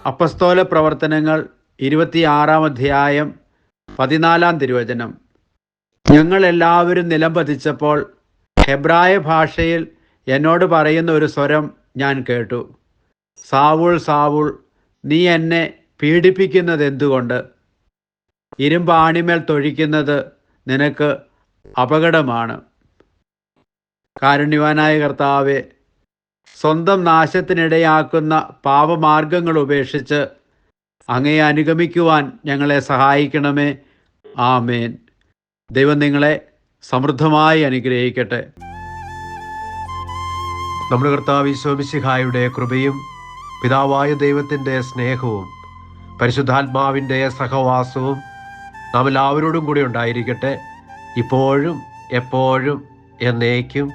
അപ്പസ്തോല പ്രവർത്തനങ്ങൾ 26-ാം അധ്യായം 14-ാം തിരുവചനം. ഞങ്ങളെല്ലാവരും നിലംപതിച്ചപ്പോൾ ഹെബ്രായ ഭാഷയിൽ എന്നോട് പറയുന്ന ഒരു സ്വരം ഞാൻ കേട്ടു. സാവൂൾ, സാവൂൾ, നീ എന്നെ പീഡിപ്പിക്കുന്നത് എന്തുകൊണ്ട്? ഇരുമ്പ് ആണിമേൽ തൊഴിക്കുന്നത് നിനക്ക് അപകടമാണ്. കാരുണ്യവാനായ കർത്താവേ, സ്വന്തം നാശത്തിനിടയാക്കുന്ന പാപമാർഗങ്ങൾ ഉപേക്ഷിച്ച് അങ്ങയെ അനുഗമിക്കുവാൻ ഞങ്ങളെ സഹായിക്കണമേ. ആമേൻ. ദൈവം നിങ്ങളെ സമൃദ്ധമായി അനുഗ്രഹിക്കട്ടെ. നമ്മുടെ കർത്താവ് ഈശോ മിശിഹായുടെ കൃപയും പിതാവായ ദൈവത്തിൻ്റെ സ്നേഹവും പരിശുദ്ധാത്മാവിൻ്റെ സഹവാസവും നാം എല്ലാവരോടും കൂടി ഉണ്ടായിരിക്കട്ടെ, ഇപ്പോഴും എപ്പോഴും എന്നേക്കും.